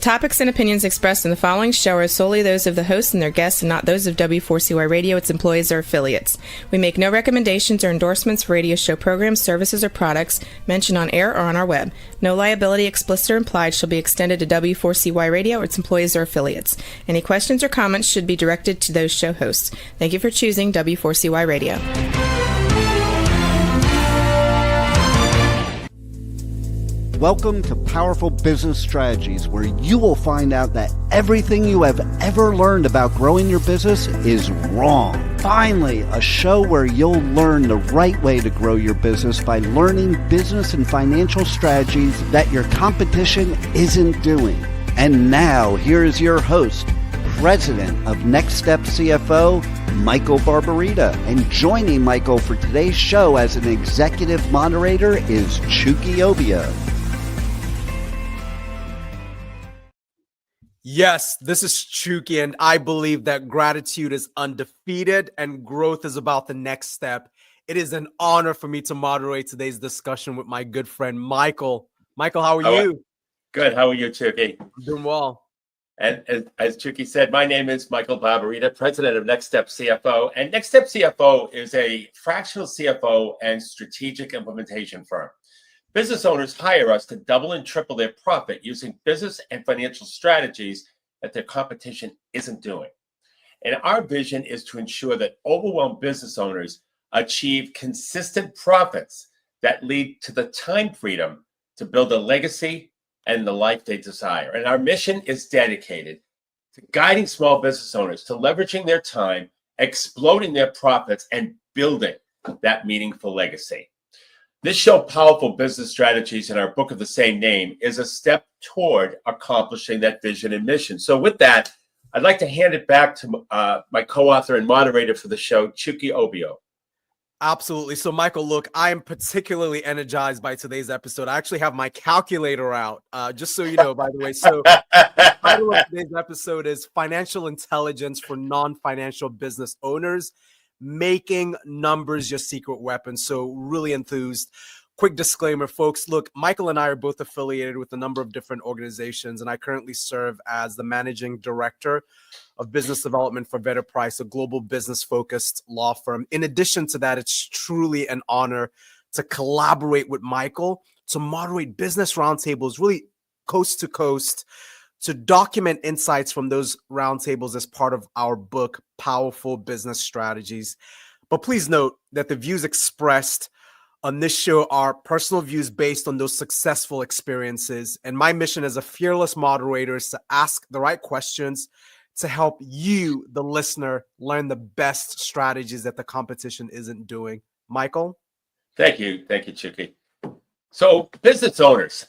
topics and opinions expressed in the following show are solely those of the host and their guests and not those of W4CY Radio, its employees, or affiliates. We make no recommendations or endorsements for radio show programs, services, or products mentioned on air or on our web. No liability, explicit or implied, shall be extended to W4CY Radio or its employees or affiliates. Any questions or comments should be directed to those show hosts. Thank you for choosing W4CY Radio. Welcome to Powerful Business Strategies, where you will find out that everything you have ever learned about growing your business is wrong. Finally, a show where you'll learn the right way to grow your business by learning business and financial strategies that your competition isn't doing. And now, here is your host, President of Next Step CFO, Michael Barbarita. And joining Michael for today's show as an executive moderator is Chuki Obiyo. Yes, this is Chuki, and I believe that gratitude is undefeated and growth is about the next step. It is an honor for me to moderate today's discussion with my good friend, Michael. Michael, how are you? Good. How are you, Chuki? I'm doing well. And as Chuki said, my name is Michael Barbarita, President of Next Step CFO. And Next Step CFO is a fractional CFO and strategic implementation firm. Business owners hire us to double and triple their profit using business and financial strategies that their competition isn't doing. And our vision is to ensure that overwhelmed business owners achieve consistent profits that lead to the time freedom to build a legacy and the life they desire. And our mission is dedicated to guiding small business owners to leveraging their time, exploding their profits, and building that meaningful legacy. This show, Powerful Business Strategies, in our book of the same name, is a step toward accomplishing that vision and mission. So with that, I'd like to hand it back to my co-author and moderator for the show, Chuki Obiyo. Absolutely. So, Michael, look, I am particularly energized by today's episode. I actually have my calculator out, just so you know, by the way. So the title of today's episode is Financial Intelligence for Non-Financial Business Owners, Making Numbers Your Secret Weapon. So really enthused. Quick disclaimer, folks. Look, Michael and I are both affiliated with a number of different organizations, and I currently serve as the managing director of business development for Better Price, a global business-focused law firm. In addition to that, it's truly an honor to collaborate with Michael to moderate business roundtables, really coast to coast, to document insights from those roundtables as part of our book, Powerful Business Strategies. But please note that the views expressed on this show are personal views based on those successful experiences. And my mission as a fearless moderator is to ask the right questions to help you, the listener, learn the best strategies that the competition isn't doing. Michael? Thank you, Chuki. So business owners,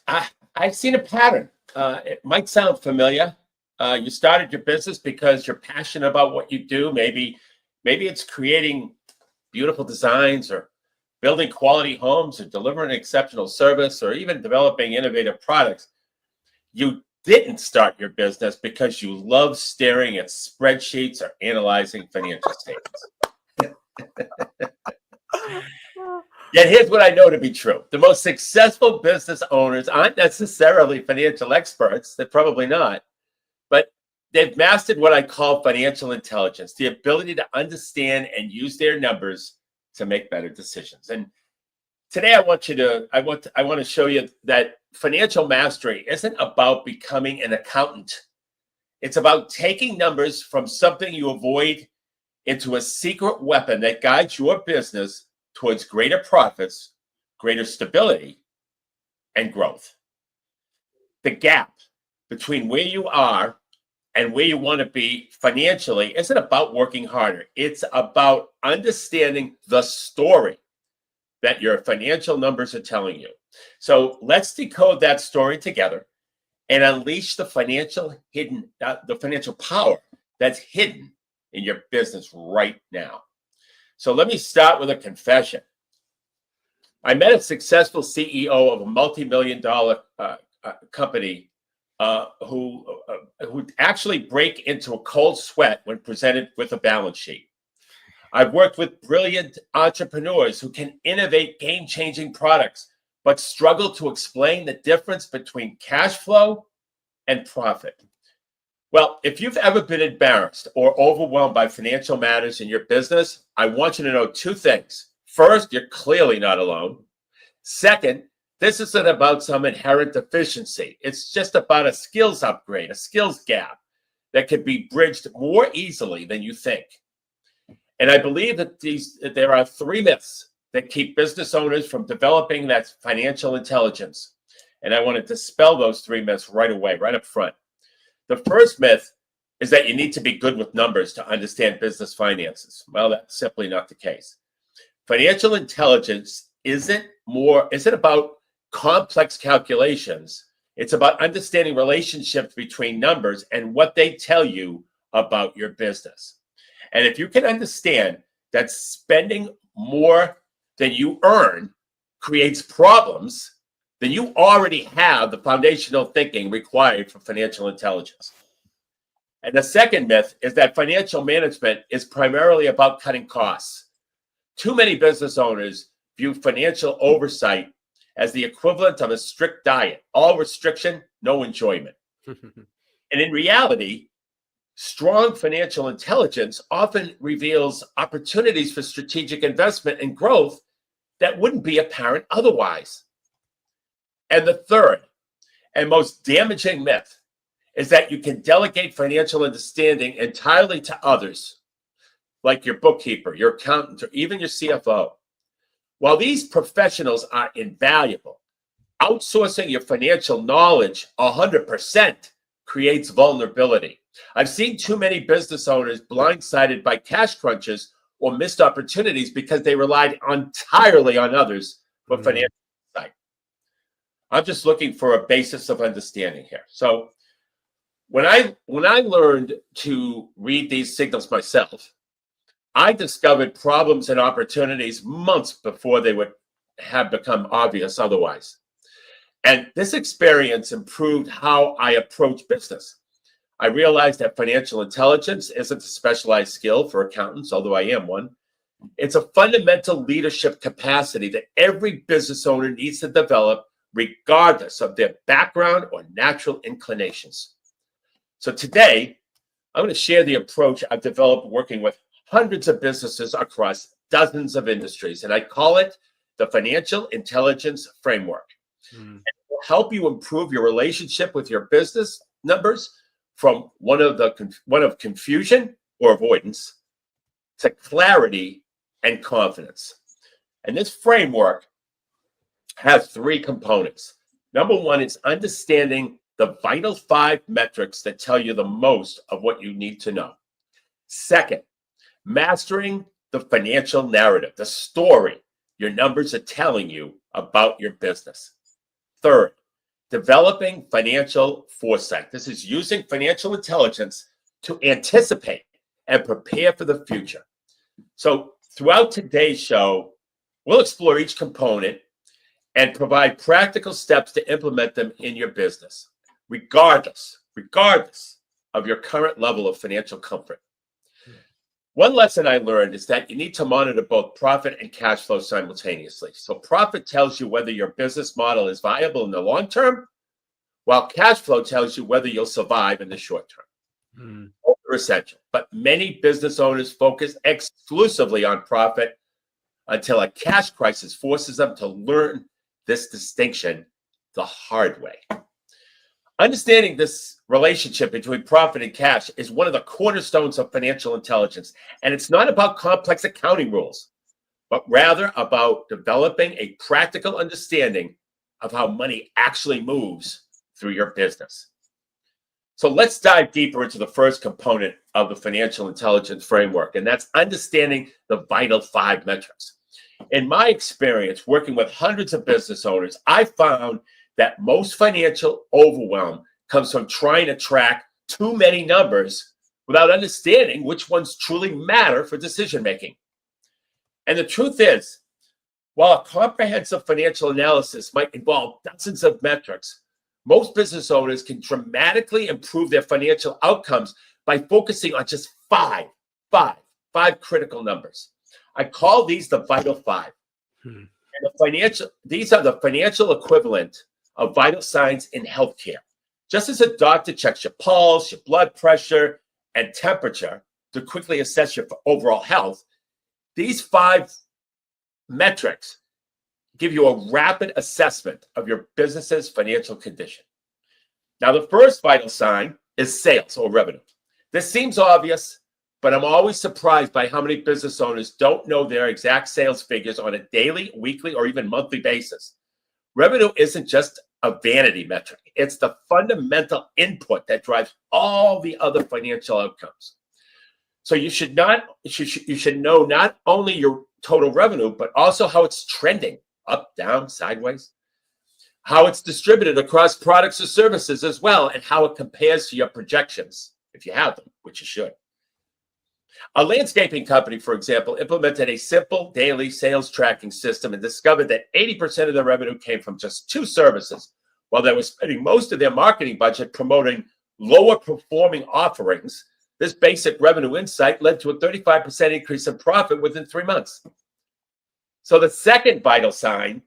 I've seen a pattern. It might sound familiar. You started your business because you're passionate about what you do. Maybe it's creating beautiful designs or building quality homes or delivering exceptional service or even developing innovative products. You didn't start your business because you love staring at spreadsheets or analyzing financial statements. Yet here's what I know to be true. The most successful business owners aren't necessarily financial experts. They're probably not. But they've mastered what I call financial intelligence, the ability to understand and use their numbers to make better decisions. And today I want to show you that financial mastery isn't about becoming an accountant. It's about taking numbers from something you avoid into a secret weapon that guides your business towards greater profits, greater stability, and growth. The gap between where you are and where you want to be financially isn't about working harder. It's about understanding the story that your financial numbers are telling you. So let's decode that story together and unleash the financial power that's hidden in your business right now. So let me start with a confession. I met a successful CEO of a multi-million-dollar company who actually break into a cold sweat when presented with a balance sheet. I've worked with brilliant entrepreneurs who can innovate game-changing products, but struggle to explain the difference between cash flow and profit. Well, if you've ever been embarrassed or overwhelmed by financial matters in your business, I want you to know two things. First, you're clearly not alone. Second, this isn't about some inherent deficiency. It's just about a skills upgrade, a skills gap that can be bridged more easily than you think. And I believe that there are three myths that keep business owners from developing that financial intelligence. And I want to dispel those three myths right away, right up front. The first myth is that you need to be good with numbers to understand business finances. Well, that's simply not the case. Financial intelligence isn't about complex calculations. It's about understanding relationships between numbers and what they tell you about your business. And if you can understand that spending more than you earn creates problems, then you already have the foundational thinking required for financial intelligence. And the second myth is that financial management is primarily about cutting costs. Too many business owners view financial oversight as the equivalent of a strict diet, all restriction, no enjoyment. And in reality, strong financial intelligence often reveals opportunities for strategic investment and growth that wouldn't be apparent otherwise. And the third and most damaging myth is that you can delegate financial understanding entirely to others, like your bookkeeper, your accountant, or even your CFO. While these professionals are invaluable, outsourcing your financial knowledge 100% creates vulnerability. I've seen too many business owners blindsided by cash crunches or missed opportunities because they relied entirely on others for financial insight. I'm just looking for a basis of understanding here. So when I learned to read these signals myself, I discovered problems and opportunities months before they would have become obvious otherwise. And this experience improved how I approach business. I realized that financial intelligence isn't a specialized skill for accountants, although I am one. It's a fundamental leadership capacity that every business owner needs to develop, regardless of their background or natural inclinations. So today, I'm going to share the approach I've developed working with hundreds of businesses across dozens of industries, and I call it the Financial Intelligence Framework. And it will help you improve your relationship with your business numbers from one of confusion or avoidance to clarity and confidence. And this framework has three components. Number one is understanding the vital 5 metrics that tell you the most of what you need to know. Second, mastering the financial narrative, the story your numbers are telling you about your business. Third, developing financial foresight. This is using financial intelligence to anticipate and prepare for the future. So throughout today's show, we'll explore each component and provide practical steps to implement them in your business, regardless of your current level of financial comfort. One lesson I learned is that you need to monitor both profit and cash flow simultaneously. So profit tells you whether your business model is viable in the long term, while cash flow tells you whether you'll survive in the short term. Both are essential, but many business owners focus exclusively on profit until a cash crisis forces them to learn this distinction the hard way. Understanding this relationship between profit and cash is one of the cornerstones of financial intelligence. And it's not about complex accounting rules, but rather about developing a practical understanding of how money actually moves through your business. So let's dive deeper into the first component of the financial intelligence framework, and that's understanding the vital 5 metrics. In my experience working with hundreds of business owners, I found that most financial overwhelm comes from trying to track too many numbers without understanding which ones truly matter for decision making. And the truth is, while a comprehensive financial analysis might involve dozens of metrics, most business owners can dramatically improve their financial outcomes by focusing on just five critical numbers. I call these the vital 5. And these are the financial equivalent of vital signs in healthcare. Just as a doctor checks your pulse, your blood pressure, and temperature to quickly assess your overall health, these 5 metrics give you a rapid assessment of your business's financial condition. Now, the first vital sign is sales or revenue. This seems obvious, but I'm always surprised by how many business owners don't know their exact sales figures on a daily, weekly, or even monthly basis. Revenue isn't just a vanity metric. It's the fundamental input that drives all the other financial outcomes. So you should know not only your total revenue, but also how it's trending, up, down, sideways, how it's distributed across products or services as well, and how it compares to your projections, if you have them, which you should. A landscaping company, for example, implemented a simple daily sales tracking system and discovered that 80% of their revenue came from just 2 services, while they were spending most of their marketing budget promoting lower performing offerings. This basic revenue insight led to a 35% increase in profit within 3 months. So the second vital sign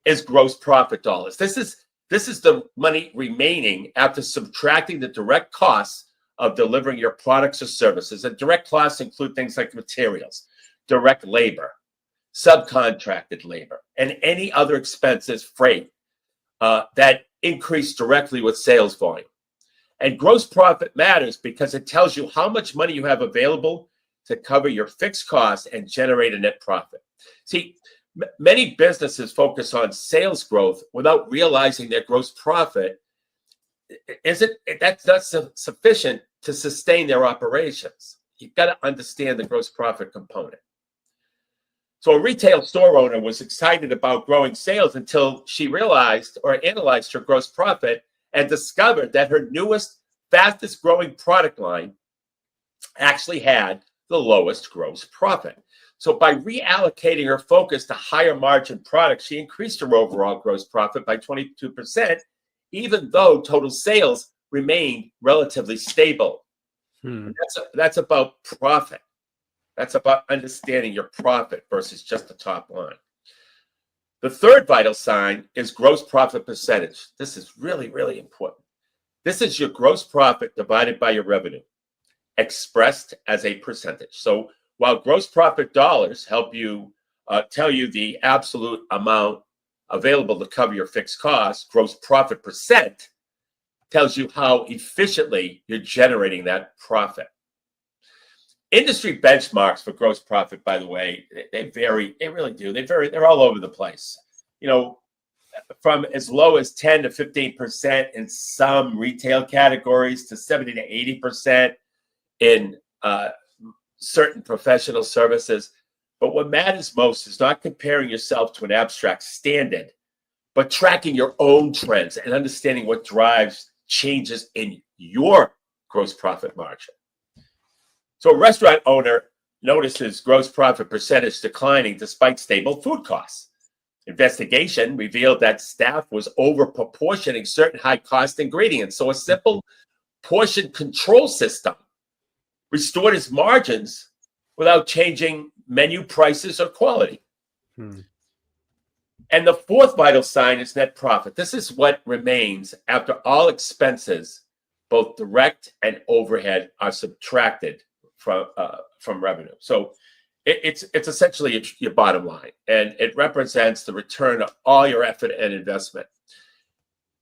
is gross profit dollars. This is the money remaining after subtracting the direct costs of delivering your products or services. And direct costs include things like materials, direct labor, subcontracted labor, and any other expenses, freight, that increase directly with sales volume. And gross profit matters because it tells you how much money you have available to cover your fixed costs and generate a net profit. See, many businesses focus on sales growth without realizing that gross profit that's not sufficient to sustain their operations. You've got to understand the gross profit component. So a retail store owner was excited about growing sales until she realized or analyzed her gross profit and discovered that her newest, fastest growing product line actually had the lowest gross profit. So by reallocating her focus to higher margin products, she increased her overall gross profit by 22%, even though total sales remained relatively stable. That's about profit. That's about understanding your profit versus just the top line. The third vital sign is gross profit percentage. This is really, really important. This is your gross profit divided by your revenue, expressed as a percentage. So while gross profit dollars help you tell you the absolute amount available to cover your fixed costs, gross profit percent tells you how efficiently you're generating that profit. Industry benchmarks for gross profit, by the way, they vary. They really do. They vary. They're all over the place. You know, from as low as 10 to 15% in some retail categories to 70 to 80% in certain professional services. But what matters most is not comparing yourself to an abstract standard, but tracking your own trends and understanding what drives changes in your gross profit margin. So a restaurant owner notices gross profit percentage declining despite stable food costs. Investigation revealed that staff was over proportioning certain high cost ingredients. So a simple portion control system restored his margins without changing menu prices or quality. And the fourth vital sign is net profit. This is what remains after all expenses, both direct and overhead, are subtracted from revenue. So it's essentially your bottom line, and it represents the return of all your effort and investment.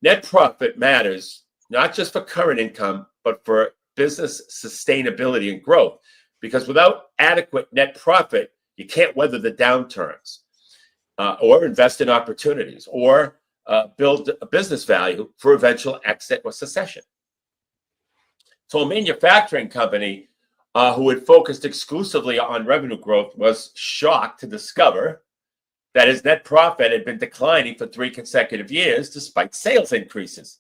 Net profit matters not just for current income, but for business sustainability and growth, because without adequate net profit, you can't weather the downturns or invest in opportunities or build a business value for eventual exit or succession. So a manufacturing company who had focused exclusively on revenue growth was shocked to discover that his net profit had been declining for 3 consecutive years despite sales increases.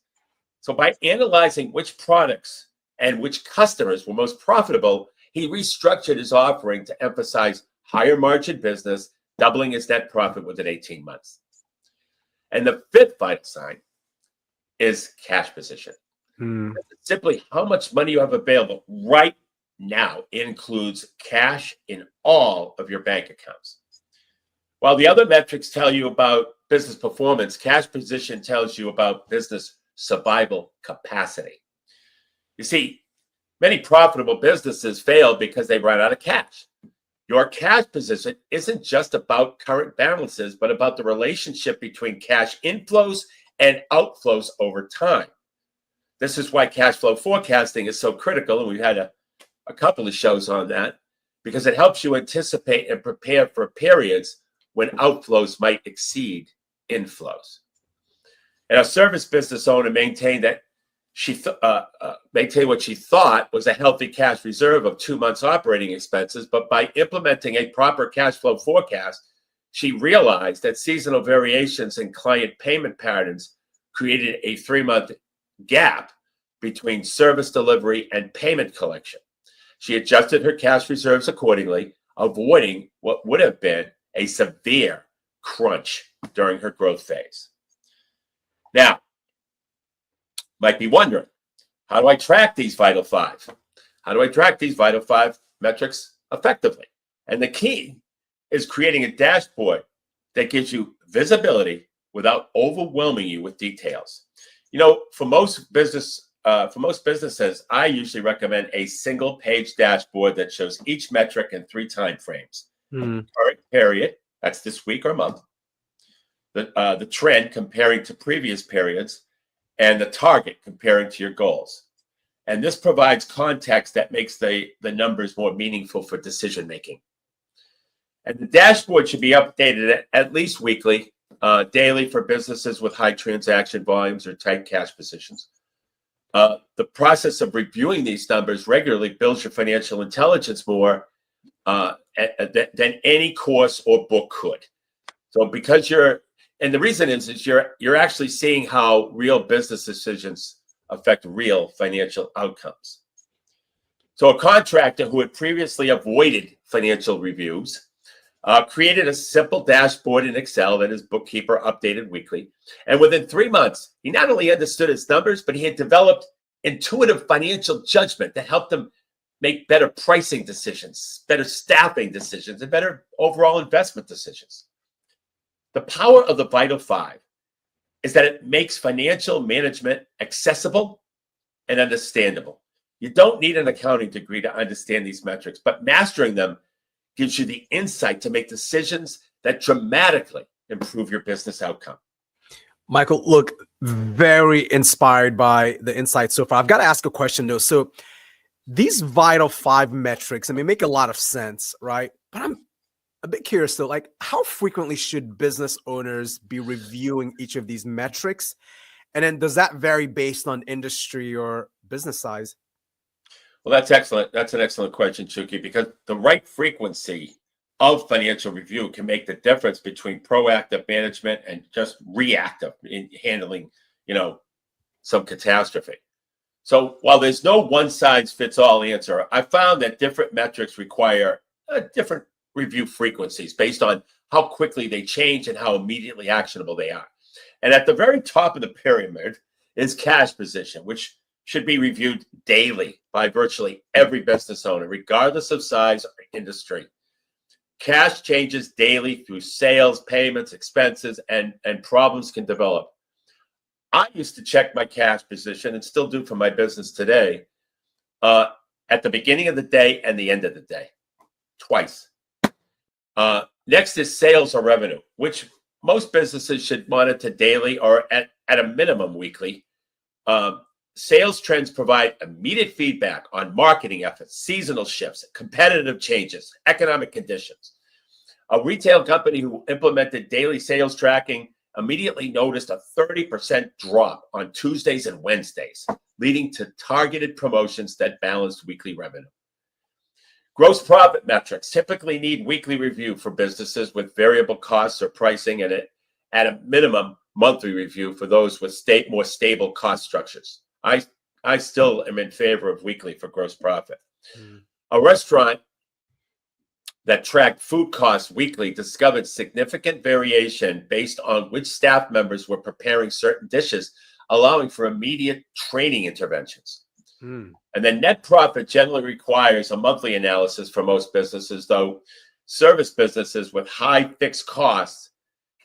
So by analyzing which products and which customers were most profitable, he restructured his offering to emphasize higher margin business, doubling his net profit within 18 months. And the fifth vital sign is cash position. Simply how much money you have available right now. It includes cash in all of your bank accounts. While the other metrics tell you about business performance, cash position tells you about business survival capacity. You see, many profitable businesses fail because they run out of cash. Your cash position isn't just about current balances, but about the relationship between cash inflows and outflows over time. This is why cash flow forecasting is so critical, and we've had a couple of shows on that, because it helps you anticipate and prepare for periods when outflows might exceed inflows. And a service business owner maintained what she thought was a healthy cash reserve of 2 months operating expenses, but by implementing a proper cash flow forecast, she realized that seasonal variations in client payment patterns created a 3-month gap between service delivery and payment collection. She adjusted her cash reserves accordingly, avoiding what would have been a severe crunch during her growth phase. Now, might be wondering, how do I track these vital five? How do I track these vital five metrics effectively? And the key is creating a dashboard that gives you visibility without overwhelming you with details. You know, for most businesses, I usually recommend a single-page dashboard that shows each metric in 3 time frames. Current period, that's this week or month. The trend comparing to previous periods, and the target comparing to your goals. And this provides context that makes the numbers more meaningful for decision making. And the dashboard should be updated at least weekly, daily for businesses with high transaction volumes or tight cash positions. The process of reviewing these numbers regularly builds your financial intelligence more than any course or book could. So because and the reason is you're actually seeing how real business decisions affect real financial outcomes. So a contractor who had previously avoided financial reviews created a simple dashboard in Excel that his bookkeeper updated weekly. And within 3 months, he not only understood his numbers, but he had developed intuitive financial judgment that helped him make better pricing decisions, better staffing decisions, and better overall investment decisions. The power of the Vital Five is that it makes financial management accessible and understandable. You don't need an accounting degree to understand these metrics, but mastering them gives you the insight to make decisions that dramatically improve your business outcome. Michael, look, very inspired by the insights so far. I've got to ask a question though. So these Vital Five metrics, I mean, make a lot of sense, right? But I'm a bit curious though, like how frequently should business owners be reviewing each of these metrics? And then does that vary based on industry or business size? Well, that's excellent. That's an excellent question, Chuki, because the right frequency of financial review can make the difference between proactive management and just reactive in handling, some catastrophe. So while there's no one size fits all answer, I found that different metrics require different review frequencies based on how quickly they change and how immediately actionable they are. And at the very top of the pyramid is cash position, which should be reviewed daily by virtually every business owner, regardless of size or industry. Cash changes daily through sales, payments, expenses, and problems can develop. I used to check my cash position and still do for my business today at the beginning of the day and the end of the day, twice. Next is sales or revenue, which most businesses should monitor daily or at a minimum weekly. Sales trends provide immediate feedback on marketing efforts, seasonal shifts, competitive changes, economic conditions. A retail company who implemented daily sales tracking immediately noticed a 30% drop on Tuesdays and Wednesdays, leading to targeted promotions that balanced weekly revenue. Gross profit metrics typically need weekly review for businesses with variable costs or pricing, and at a minimum monthly review for those with more stable cost structures. I still am in favor of weekly for gross profit. A restaurant that tracked food costs weekly discovered significant variation based on which staff members were preparing certain dishes, allowing for immediate training interventions. And then net profit generally requires a monthly analysis for most businesses, though service businesses with high fixed costs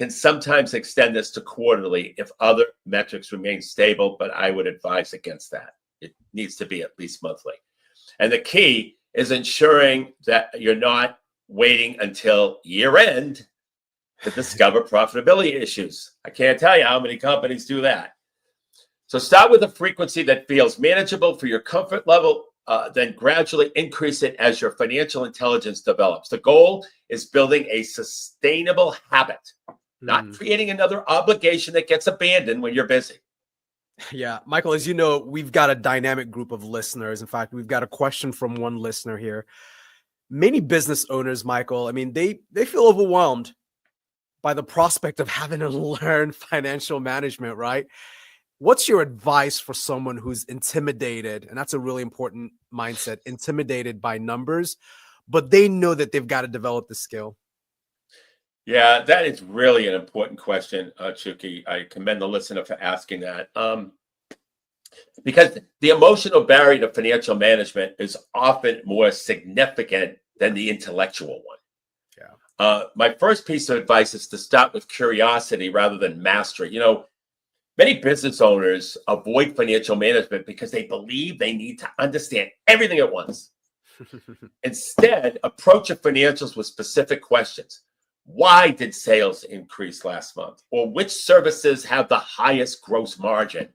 can sometimes extend this to quarterly if other metrics remain stable, but I would advise against that. It needs to be at least monthly. And the key is ensuring that you're not waiting until year end to discover profitability issues. I can't tell you how many companies do that. So start with a frequency that feels manageable for your comfort level, then gradually increase it as your financial intelligence develops. The goal is building a sustainable habit, not creating another obligation that gets abandoned when you're busy. Yeah, Michael, as you know, we've got a dynamic group of listeners. In fact, we've got a question from one listener here. Many business owners, Michael, I mean, they feel overwhelmed by the prospect of having to learn financial management, right? What's your advice for someone who's intimidated? And that's a really important mindset, intimidated by numbers, but they know that they've got to develop the skill. Yeah, that is really an important question, Chuki. I commend the listener for asking that. Because the emotional barrier to financial management is often more significant than the intellectual one. Yeah. My first piece of advice is to start with curiosity rather than mastery. You know, many business owners avoid financial management because they believe they need to understand everything at once. Instead, approach your financials with specific questions. Why did sales increase last month? Or which services have the highest gross margin?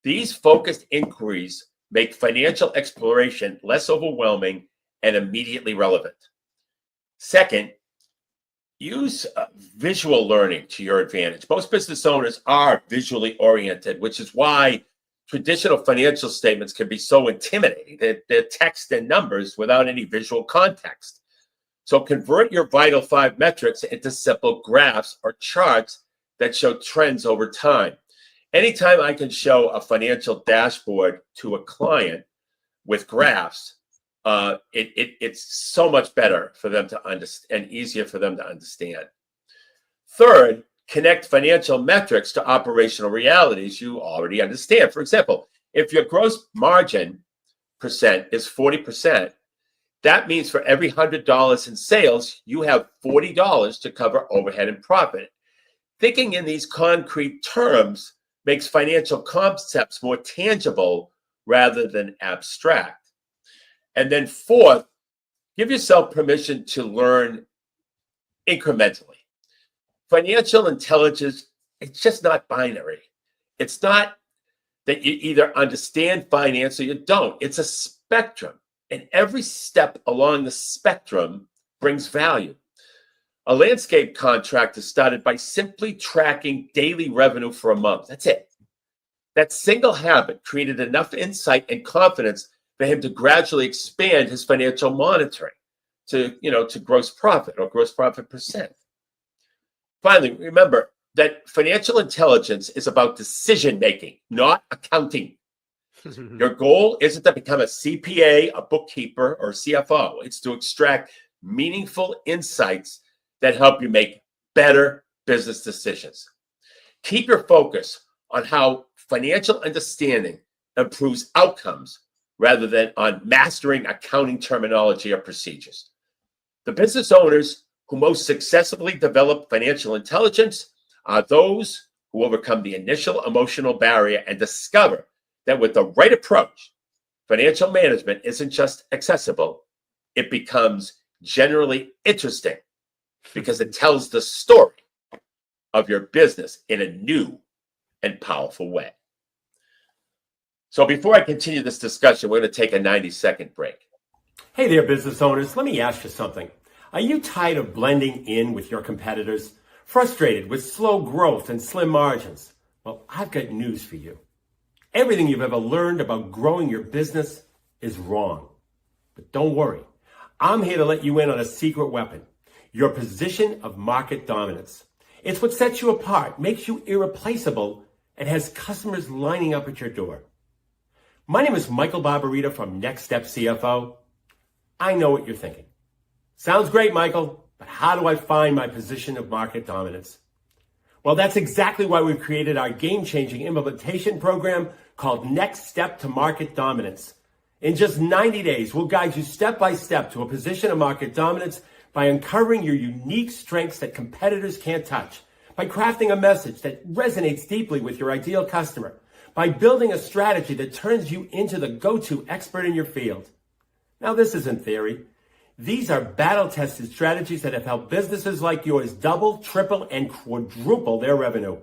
These focused inquiries make financial exploration less overwhelming and immediately relevant. Second, use visual learning to your advantage. Most business owners are visually oriented, which is why traditional financial statements can be so intimidating. They're text and numbers without any visual context. So convert your vital 5 metrics into simple graphs or charts that show trends over time. Anytime I can show a financial dashboard to a client with graphs, it's so much better for them to understand and easier for them to understand. Third, connect financial metrics to operational realities you already understand. For example, if your gross margin percent is 40%, that means for every $100 in sales, you have $40 to cover overhead and profit. Thinking in these concrete terms makes financial concepts more tangible rather than abstract. And then fourth, give yourself permission to learn incrementally. Financial intelligence, it's just not binary. It's not that you either understand finance or you don't. It's a spectrum. And every step along the spectrum brings value. A landscape contractor started by simply tracking daily revenue for a month. That's it. That single habit created enough insight and confidence for him to gradually expand his financial monitoring to gross profit or gross profit percent. Finally, remember that financial intelligence is about decision making, not accounting. Your goal isn't to become a CPA, a bookkeeper, or CFO. It's to extract meaningful insights that help you make better business decisions. Keep your focus on how financial understanding improves outcomes rather than on mastering accounting terminology or procedures. The business owners who most successfully develop financial intelligence are those who overcome the initial emotional barrier and discover that with the right approach, financial management isn't just accessible, it becomes generally interesting because it tells the story of your business in a new and powerful way. So before I continue this discussion, we're going to take a 90-second break. Hey there, business owners. Let me ask you something. Are you tired of blending in with your competitors? Frustrated with slow growth and slim margins? Well, I've got news for you. Everything you've ever learned about growing your business is wrong. But don't worry. I'm here to let you in on a secret weapon, your position of market dominance. It's what sets you apart, makes you irreplaceable, and has customers lining up at your door. My name is Michael Barbarita from Next Step CFO. I know what you're thinking. Sounds great, Michael, but how do I find my position of market dominance? Well, that's exactly why we've created our game-changing implementation program called Next Step to Market Dominance. In just 90 days, we'll guide you step by step to a position of market dominance by uncovering your unique strengths that competitors can't touch, by crafting a message that resonates deeply with your ideal customer, by building a strategy that turns you into the go-to expert in your field. Now, this isn't theory. These are battle-tested strategies that have helped businesses like yours double, triple, and quadruple their revenue.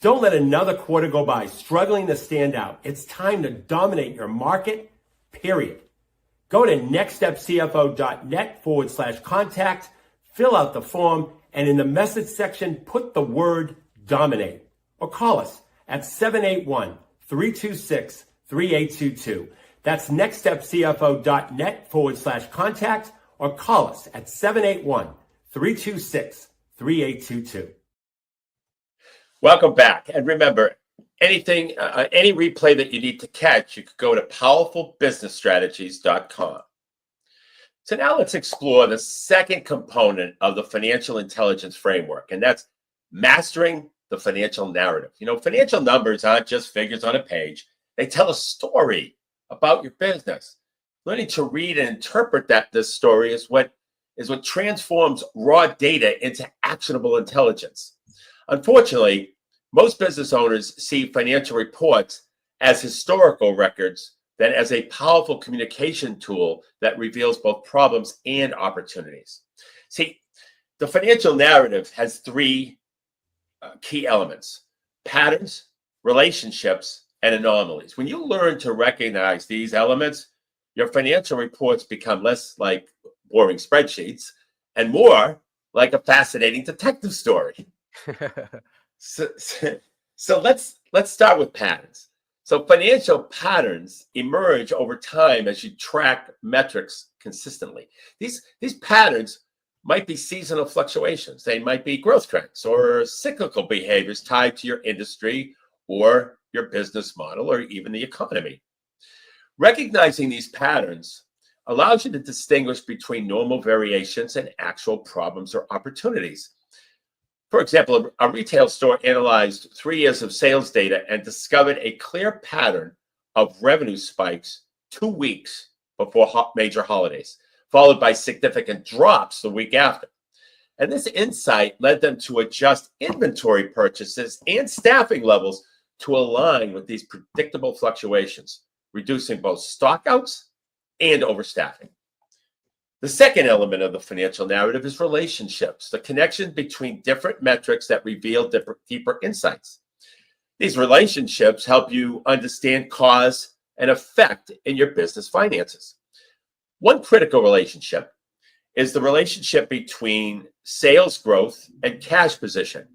Don't let another quarter go by struggling to stand out. It's time to dominate your market, period. Go to nextstepcfo.net/contact, fill out the form, and in the message section, put the word dominate. Or call us at 781-326-3822. That's nextstepcfo.net/contact, or call us at 781-326-3822. Welcome back. And remember, any replay that you need to catch, you could go to powerfulbusinessstrategies.com. So now let's explore the second component of the financial intelligence framework, and that's mastering the financial narrative. You know, financial numbers aren't just figures on a page. They tell a story about your business. Learning to read and interpret this story is what transforms raw data into actionable intelligence. Unfortunately, most business owners see financial reports as historical records than as a powerful communication tool that reveals both problems and opportunities. See, the financial narrative has three key elements: patterns, relationships, and anomalies. When you learn to recognize these elements, your financial reports become less like boring spreadsheets and more like a fascinating detective story. So let's start with patterns. So financial patterns emerge over time as you track metrics consistently. These patterns might be seasonal fluctuations. They might be growth trends or cyclical behaviors tied to your industry or your business model or even the economy. Recognizing these patterns allows you to distinguish between normal variations and actual problems or opportunities. For example, a retail store analyzed 3 years of sales data and discovered a clear pattern of revenue spikes 2 weeks before major holidays, followed by significant drops the week after. And this insight led them to adjust inventory purchases and staffing levels to align with these predictable fluctuations, reducing both stockouts and overstaffing. The second element of the financial narrative is relationships, the connection between different metrics that reveal deeper insights. These relationships help you understand cause and effect in your business finances. One critical relationship is the relationship between sales growth and cash position.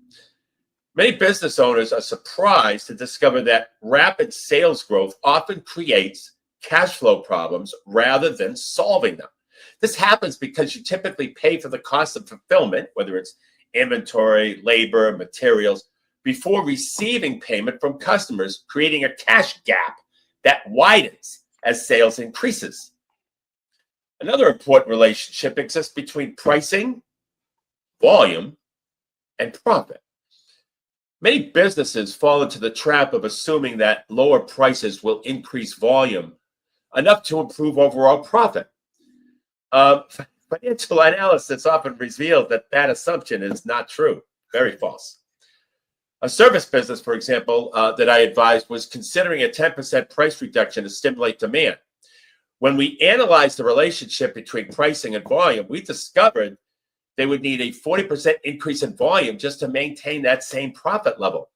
Many business owners are surprised to discover that rapid sales growth often creates cash flow problems rather than solving them. This happens because you typically pay for the cost of fulfillment, whether it's inventory, labor, materials, before receiving payment from customers, creating a cash gap that widens as sales increases. Another important relationship exists between pricing, volume, and profit. Many businesses fall into the trap of assuming that lower prices will increase volume enough to improve overall profit. Financial analysis often reveals that assumption is not true, very false. A service business, for example, that I advised was considering a 10% price reduction to stimulate demand. When we analyzed the relationship between pricing and volume, we discovered they would need a 40% increase in volume just to maintain that same profit level,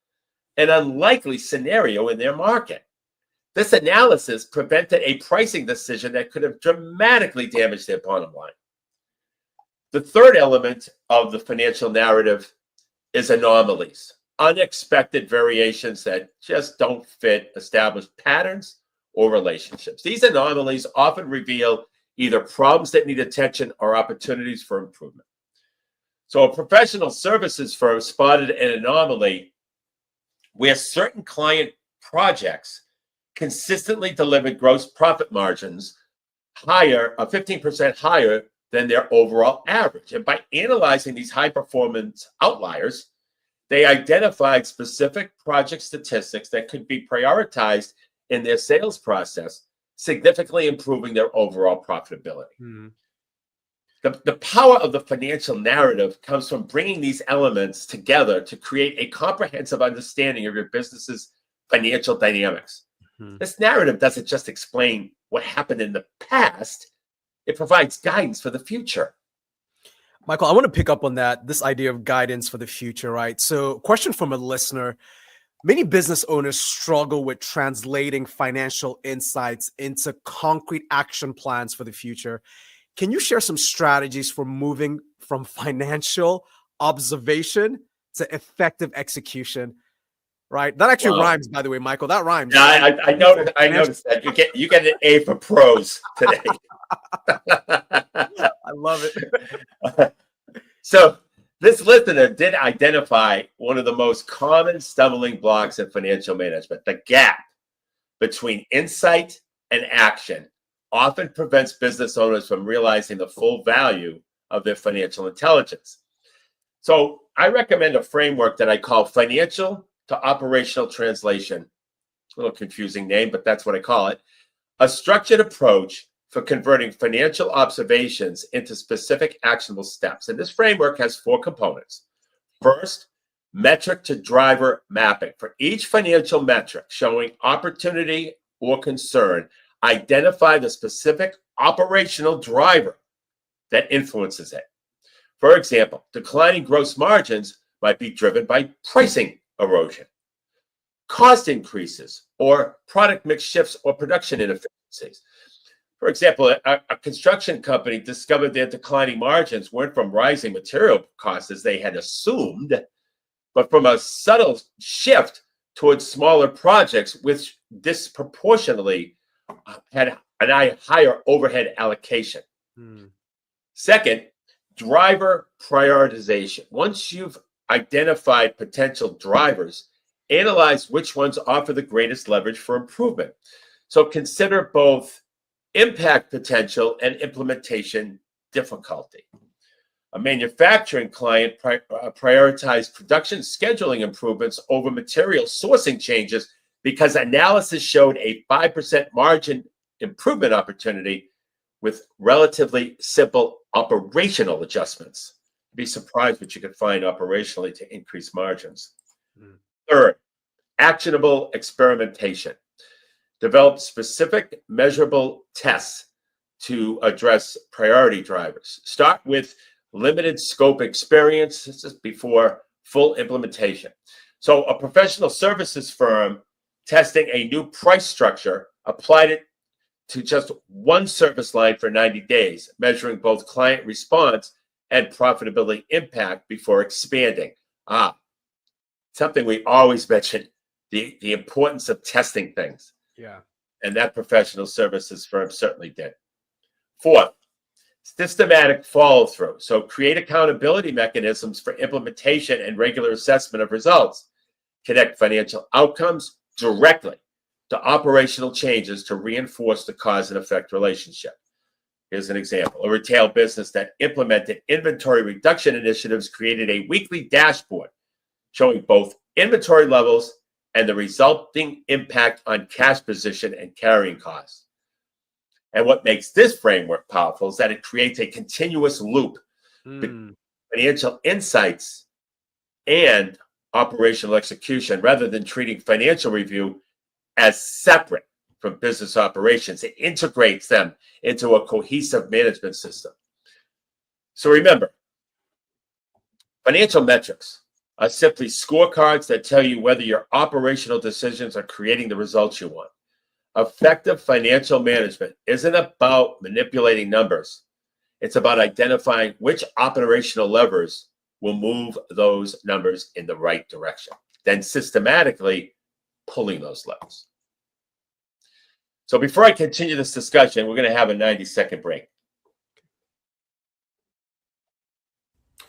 an unlikely scenario in their market. This analysis prevented a pricing decision that could have dramatically damaged their bottom line. The third element of the financial narrative is anomalies, unexpected variations that just don't fit established patterns or relationships. These anomalies often reveal either problems that need attention or opportunities for improvement. So a professional services firm spotted an anomaly where certain client projects consistently delivered gross profit margins 15% higher than their overall average. And by analyzing these high performance outliers, they identified specific project statistics that could be prioritized in their sales process, significantly improving their overall profitability. The power of the financial narrative comes from bringing these elements together to create a comprehensive understanding of your business's financial dynamics. This narrative doesn't just explain what happened in the past, it provides guidance for the future. Michael, I want to pick up on that, this idea of guidance for the future, right? So, question from a listener. Many business owners struggle with translating financial insights into concrete action plans for the future. Can you share some strategies for moving from financial observation to effective execution? Right? That actually rhymes, by the way, Michael. That rhymes. Yeah, I noticed that. You get an A for prose today. I love it. So this listener did identify one of the most common stumbling blocks in financial management. The gap between insight and action often prevents business owners from realizing the full value of their financial intelligence. So I recommend a framework that I call financial to operational translation. A little confusing name, but that's what I call it. A structured approach for converting financial observations into specific actionable steps. And this framework has 4 components. First, metric to driver mapping. For each financial metric showing opportunity or concern, identify the specific operational driver that influences it. For example, declining gross margins might be driven by pricing erosion, cost increases, or product mix shifts or production inefficiencies. For example, a construction company discovered their declining margins weren't from rising material costs as they had assumed, but from a subtle shift towards smaller projects, which disproportionately had a higher overhead allocation. Second, driver prioritization. Once you've identified potential drivers, analyze which ones offer the greatest leverage for improvement. So consider both impact potential and implementation difficulty. A manufacturing client prioritized production scheduling improvements over material sourcing changes because analysis showed a 5% margin improvement opportunity with relatively simple operational adjustments. You'd be surprised what you could find operationally to increase margins. Third, actionable experimentation. Develop specific measurable tests to address priority drivers. Start with limited scope experience. This is before full implementation. So a professional services firm testing a new price structure applied it to just one service line for 90 days, measuring both client response and profitability impact before expanding. Something we always mention, the importance of testing things. Yeah. And that professional services firm certainly did. Fourth, systematic follow through. So create accountability mechanisms for implementation and regular assessment of results. Connect financial outcomes directly to operational changes to reinforce the cause and effect relationship. Here's an example. A retail business that implemented inventory reduction initiatives created a weekly dashboard showing both inventory levels and the resulting impact on cash position and carrying costs. And what makes this framework powerful is that it creates a continuous loop between financial insights and operational execution, rather than treating financial review as separate from business operations. It integrates them into a cohesive management system. So remember, financial metrics are simply scorecards that tell you whether your operational decisions are creating the results you want. Effective financial management isn't about manipulating numbers. It's about identifying which operational levers will move those numbers in the right direction, then systematically pulling those levers. So before I continue this discussion, we're going to have a 90-second break.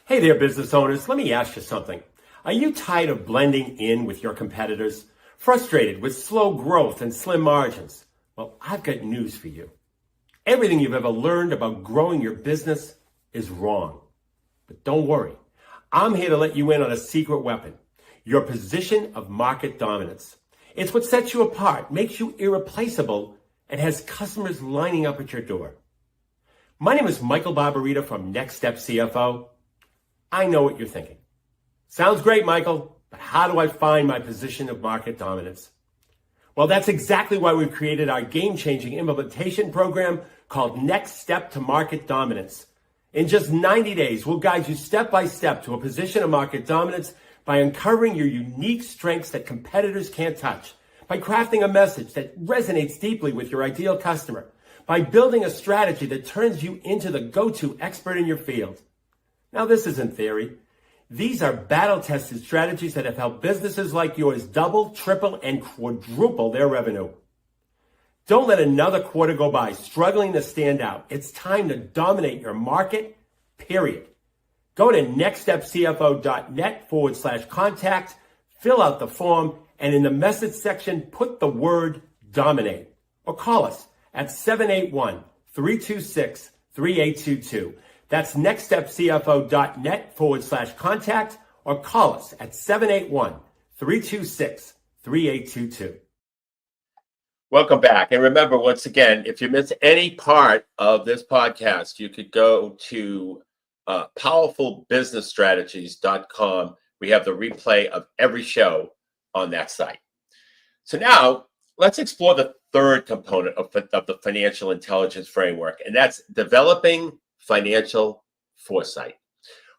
Hey there, business owners. Let me ask you something. Are you tired of blending in with your competitors? Frustrated with slow growth and slim margins? Well, I've got news for you. Everything you've ever learned about growing your business is wrong. But don't worry. I'm here to let you in on a secret weapon, your position of market dominance. It's what sets you apart, makes you irreplaceable, and has customers lining up at your door. My name is Michael Barbarita from Next Step CFO. I know what you're thinking. Sounds great, Michael, but how do I find my position of market dominance? Well, that's exactly why we've created our game-changing implementation program called Next Step to Market Dominance. In just 90 days, we'll guide you step by step to a position of market dominance by uncovering your unique strengths that competitors can't touch, by crafting a message that resonates deeply with your ideal customer, by building a strategy that turns you into the go-to expert in your field. Now, this isn't theory. These are battle-tested strategies that have helped businesses like yours double, triple, and quadruple their revenue. Don't let another quarter go by struggling to stand out. It's time to dominate your market, period. Go to nextstepcfo.net/contact, fill out the form, and in the message section, put the word dominate. Or call us at 781-326-3822. That's nextstepcfo.net/contact, or call us at 781-326-3822. Welcome back. And remember, once again, if you miss any part of this podcast, you could go to powerfulbusinessstrategies.com. We have the replay of every show on that site. So now let's explore the third component of the financial intelligence framework, and that's developing financial foresight.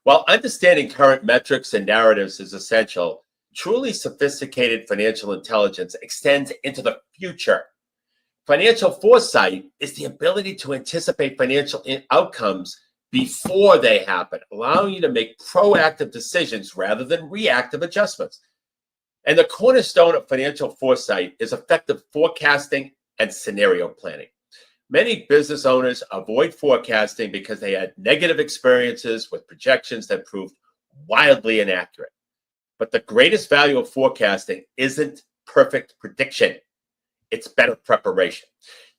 While understanding current metrics and narratives is essential, truly sophisticated financial intelligence extends into the future. Financial foresight is the ability to anticipate financial outcomes before they happen, allowing you to make proactive decisions rather than reactive adjustments. And the cornerstone of financial foresight is effective forecasting and scenario planning. Many business owners avoid forecasting because they had negative experiences with projections that proved wildly inaccurate. But the greatest value of forecasting isn't perfect prediction. It's better preparation.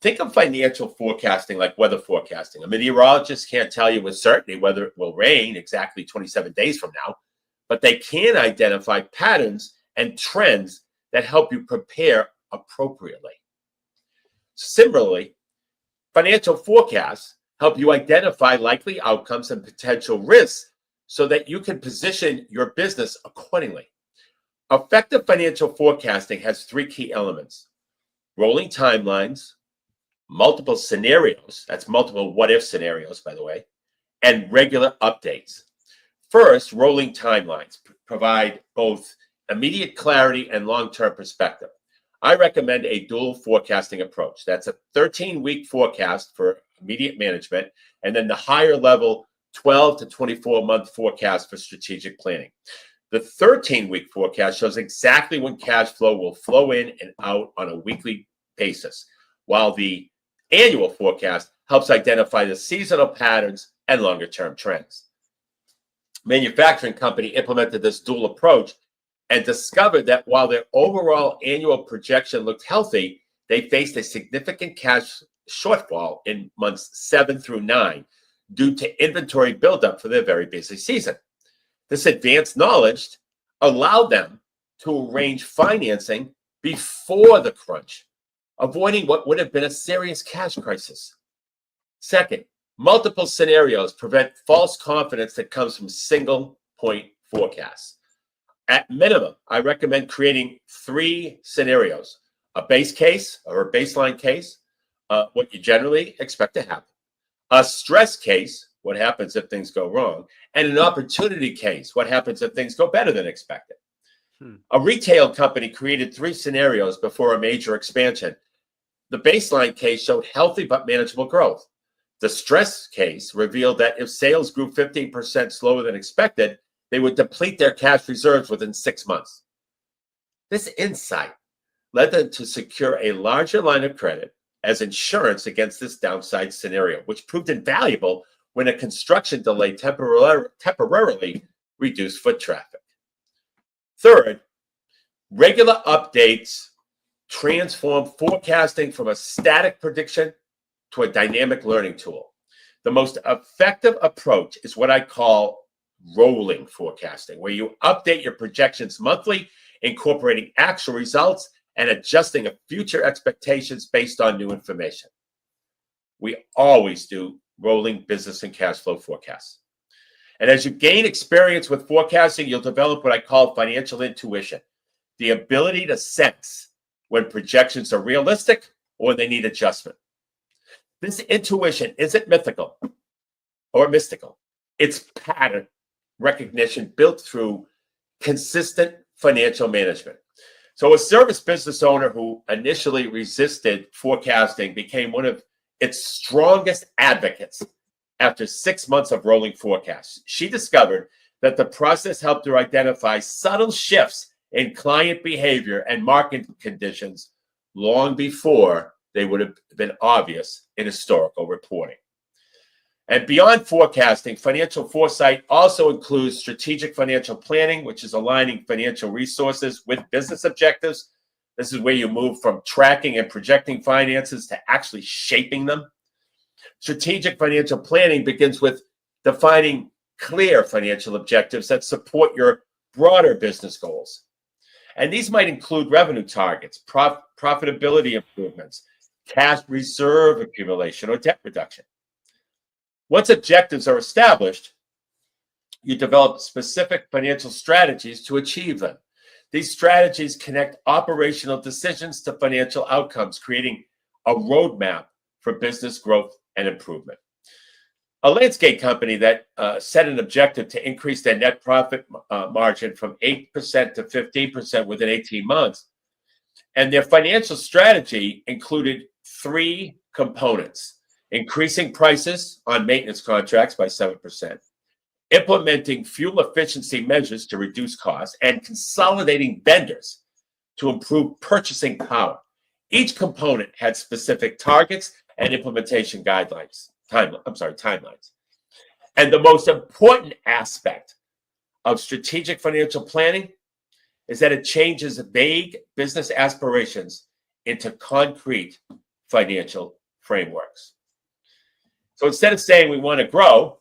Think of financial forecasting like weather forecasting. A meteorologist can't tell you with certainty whether it will rain exactly 27 days from now, but they can identify patterns and trends that help you prepare appropriately. Similarly, financial forecasts help you identify likely outcomes and potential risks so that you can position your business accordingly. Effective financial forecasting has three key elements: rolling timelines, multiple scenarios, that's multiple what-if scenarios, by the way, and regular updates. First, rolling timelines provide both immediate clarity and long-term perspective. I recommend a dual forecasting approach. That's a 13-week forecast for immediate management, and then the higher level 12 to 24-month forecast for strategic planning. The 13-week forecast shows exactly when cash flow will flow in and out on a weekly basis, while the annual forecast helps identify the seasonal patterns and longer-term trends. Manufacturing company implemented this dual approach and discovered that while their overall annual projection looked healthy, they faced a significant cash shortfall in months 7 through 9 due to inventory buildup for their very busy season. This advanced knowledge allowed them to arrange financing before the crunch, avoiding what would have been a serious cash crisis. Second, multiple scenarios prevent false confidence that comes from single point forecasts. At minimum, I recommend creating 3 scenarios: a base case or a baseline case, what you generally expect to happen, a stress case, what happens if things go wrong, and an opportunity case, what happens if things go better than expected. A retail company created 3 scenarios before a major expansion. The baseline case showed healthy but manageable growth. The stress case revealed that if sales grew 15% slower than expected, they would deplete their cash reserves within 6 months. This insight led them to secure a larger line of credit as insurance against this downside scenario, which proved invaluable when a construction delay temporarily reduced foot traffic. Third, regular updates transform forecasting from a static prediction to a dynamic learning tool. The most effective approach is what I call rolling forecasting, where you update your projections monthly, incorporating actual results and adjusting future expectations based on new information. We always do rolling business and cash flow forecasts. And as you gain experience with forecasting, you'll develop what I call financial intuition, the ability to sense when projections are realistic or they need adjustment. This intuition isn't mythical or mystical. It's pattern recognition built through consistent financial management. So a service business owner who initially resisted forecasting became one of its strongest advocates after 6 months of rolling forecasts. She discovered that the process helped her identify subtle shifts in client behavior and market conditions long before they would have been obvious in historical reporting. And beyond forecasting, financial foresight also includes strategic financial planning, which is aligning financial resources with business objectives. This is where you move from tracking and projecting finances to actually shaping them. Strategic financial planning begins with defining clear financial objectives that support your broader business goals. And these might include revenue targets, profitability improvements, cash reserve accumulation, or debt reduction. Once objectives are established, you develop specific financial strategies to achieve them. These strategies connect operational decisions to financial outcomes, creating a roadmap for business growth and improvement. A landscape company that set an objective to increase their net profit margin from 8% to 15% within 18 months, and their financial strategy included 3 components: increasing prices on maintenance contracts by 7%, implementing fuel efficiency measures to reduce costs, and consolidating vendors to improve purchasing power. Each component had specific targets and implementation timelines. And the most important aspect of strategic financial planning is that it changes vague business aspirations into concrete financial frameworks. So instead of saying we want to grow,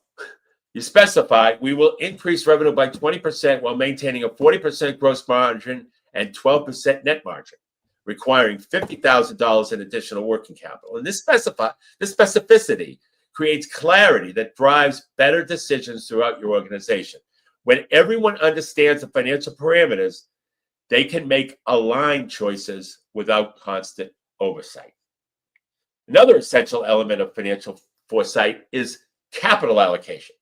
you specify we will increase revenue by 20% while maintaining a 40% gross margin and 12% net margin, requiring $50,000 in additional working capital. And this specificity creates clarity that drives better decisions throughout your organization. When everyone understands the financial parameters, they can make aligned choices without constant oversight. Another essential element of financial foresight is capital allocation,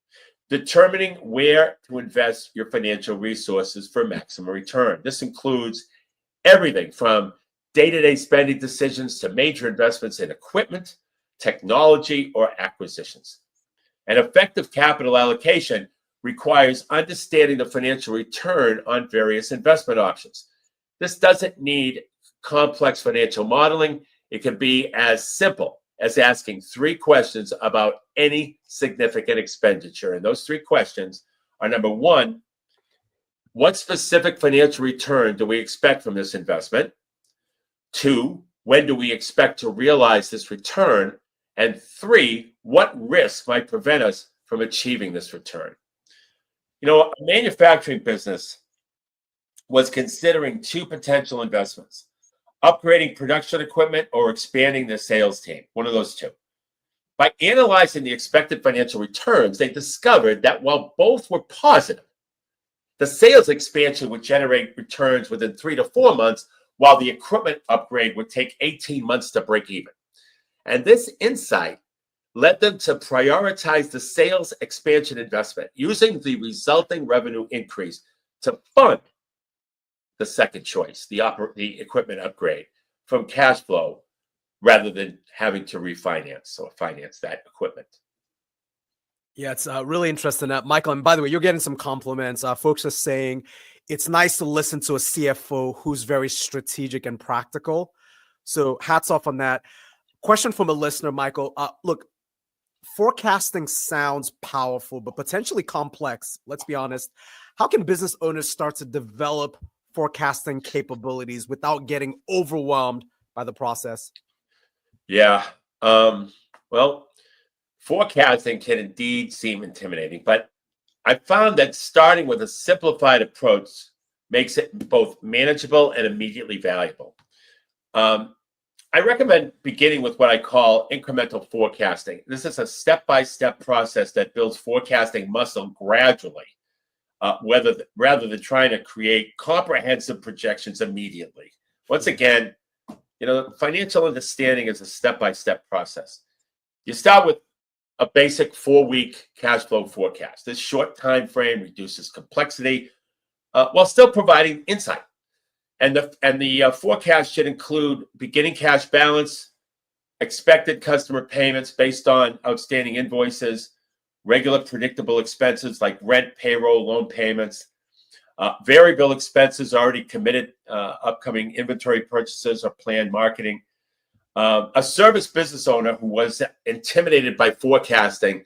determining where to invest your financial resources for maximum return. This includes everything from day-to-day spending decisions to major investments in equipment, technology, or acquisitions. An effective capital allocation requires understanding the financial return on various investment options. This doesn't need complex financial modeling. It can be as simple as asking 3 questions about any significant expenditure. And those 3 questions are: number 1, what specific financial return do we expect from this investment? 2, when do we expect to realize this return? And 3, what risk might prevent us from achieving this return? You know, a manufacturing business was considering 2 potential investments: upgrading production equipment or expanding their sales team, one of those 2. By analyzing the expected financial returns, they discovered that while both were positive, the sales expansion would generate returns within 3 to 4 months, while the equipment upgrade would take 18 months to break even. And this insight led them to prioritize the sales expansion investment, using the resulting revenue increase to fund the second choice, the equipment upgrade, from cash flow rather than having to refinance or finance that equipment. Yeah, it's really interesting, Michael. And by the way, you're getting some compliments. Folks are saying it's nice to listen to a CFO who's very strategic and practical. So hats off on that. Question from a listener, Michael. Look, forecasting sounds powerful, but potentially complex. Let's be honest. How can business owners start to develop forecasting capabilities without getting overwhelmed by the process? Yeah. Well, forecasting can indeed seem intimidating, but I found that starting with a simplified approach makes it both manageable and immediately valuable. I recommend beginning with what I call incremental forecasting. This is a step-by-step process that builds forecasting muscle gradually, rather than trying to create comprehensive projections immediately. Once again, financial understanding is a step-by-step process. You start with a basic 4-week cash flow forecast. This short time frame reduces complexity while still providing insight. And the forecast should include beginning cash balance, expected customer payments based on outstanding invoices, regular predictable expenses like rent, payroll, loan payments, variable expenses already committed, upcoming inventory purchases or planned marketing. A service business owner who was intimidated by forecasting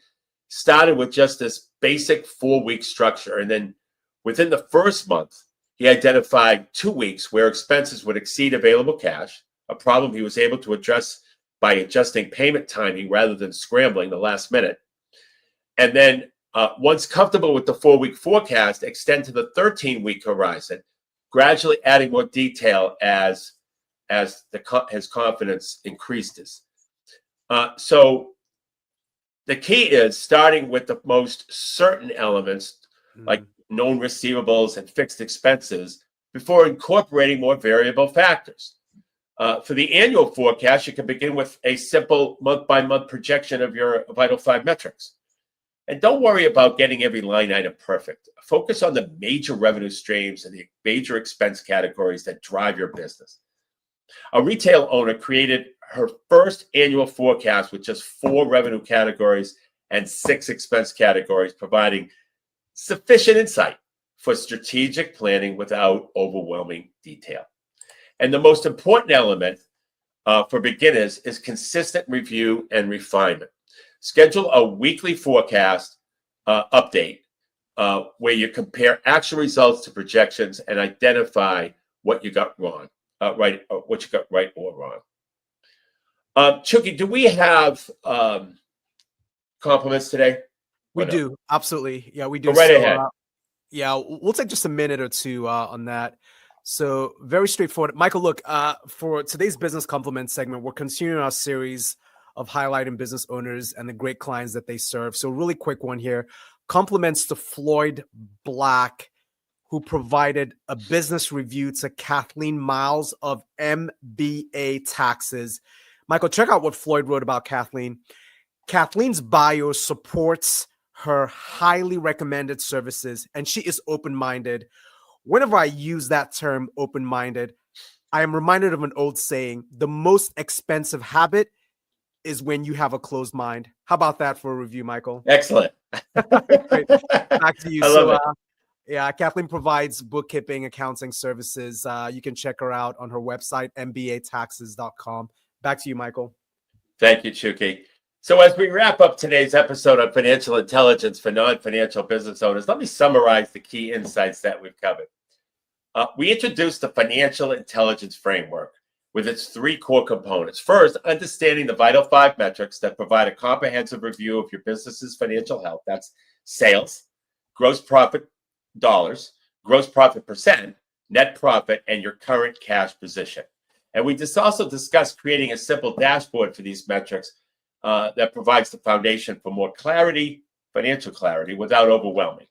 started with just this basic 4-week structure. And then within the first month, he identified 2 weeks where expenses would exceed available cash, a problem he was able to address by adjusting payment timing rather than scrambling the last minute. And then once comfortable with the 4-week forecast, extend to the 13-week horizon, gradually adding more detail as his confidence increases. So the key is starting with the most certain elements, like known receivables and fixed expenses, before incorporating more variable factors. For the annual forecast, you can begin with a simple month-by-month projection of your vital 5 metrics. And don't worry about getting every line item perfect. Focus on the major revenue streams and the major expense categories that drive your business. A retail owner created her first annual forecast with just 4 revenue categories and 6 expense categories, providing sufficient insight for strategic planning without overwhelming detail. And the most important element for beginners is consistent review and refinement. Schedule a weekly forecast update where you compare actual results to projections and identify what you got wrong, what you got right or wrong. Chuki, do we have compliments today? We do. Absolutely. Yeah, we do. Go right ahead. Yeah, we'll take just a minute or two on that. So very straightforward. Michael, look, for today's business compliment segment, we're continuing our series of highlighting business owners and the great clients that they serve. So really quick one here. Compliments to Floyd Black, who provided a business review to Kathleen Miles of MBA Taxes. Michael, check out what Floyd wrote about Kathleen. Kathleen's bio supports her highly recommended services, and she is open-minded. Whenever I use that term, open-minded, I am reminded of an old saying: the most expensive habit is when you have a closed mind. How about that for a review, Michael? Excellent. Great. Back to you. I love it. Yeah, Kathleen provides bookkeeping, accounting services. You can check her out on her website, mbataxes.com. Back to you, Michael. Thank you, Chuki. So as we wrap up today's episode on financial intelligence for non-financial business owners, let me summarize the key insights that we've covered. We introduced the financial intelligence framework with its 3 core components. First, understanding the vital 5 metrics that provide a comprehensive review of your business's financial health. That's sales, gross profit dollars, gross profit percent, net profit, and your current cash position. And we just also discussed creating a simple dashboard for these metrics that provides the foundation for more clarity, financial clarity, without overwhelming.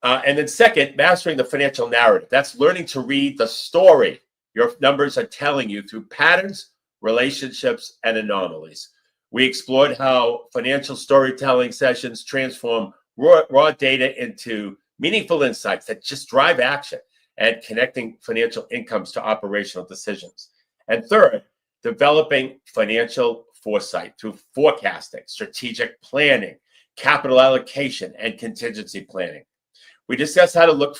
And then second, mastering the financial narrative. That's learning to read the story your numbers are telling you through patterns, relationships, and anomalies. We explored how financial storytelling sessions transform raw data into meaningful insights that just drive action and connecting financial incomes to operational decisions. And third, developing financial foresight through forecasting, strategic planning, capital allocation, and contingency planning. We discussed how to look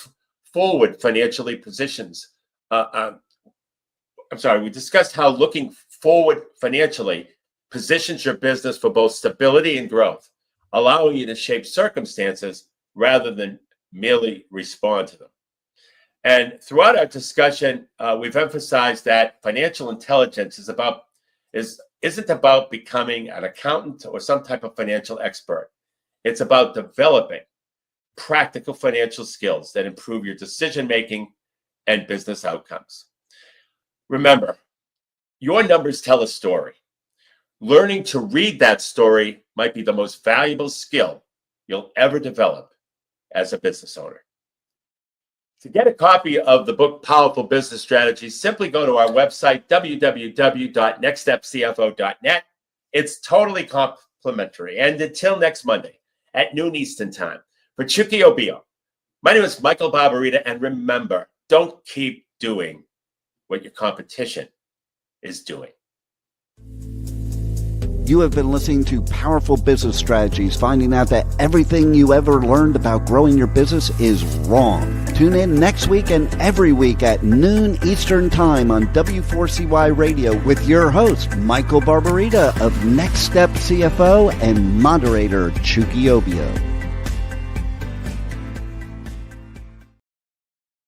forward financially positions. We discussed how looking forward financially positions your business for both stability and growth, allowing you to shape circumstances rather than merely respond to them. And throughout our discussion, we've emphasized that financial intelligence isn't about becoming an accountant or some type of financial expert. It's about developing practical financial skills that improve your decision-making and business outcomes. Remember, Your numbers tell a story. Learning to read that story might be the most valuable skill you'll ever develop as a business owner. To get a copy of the book, Powerful Business Strategies, simply go to our website, www.nextstepcfo.net. It's totally complimentary. And until next Monday at noon Eastern Time, for Chuki Obiyo, my name is Michael Barbarita, and remember, don't keep doing what your competition is doing. You have been listening to Powerful Business Strategies, finding out that everything you ever learned about growing your business is wrong. Tune in next week and every week at noon Eastern Time on W4CY Radio with your host, Michael Barbarita of Next Step CFO and moderator Chuki Obiyo.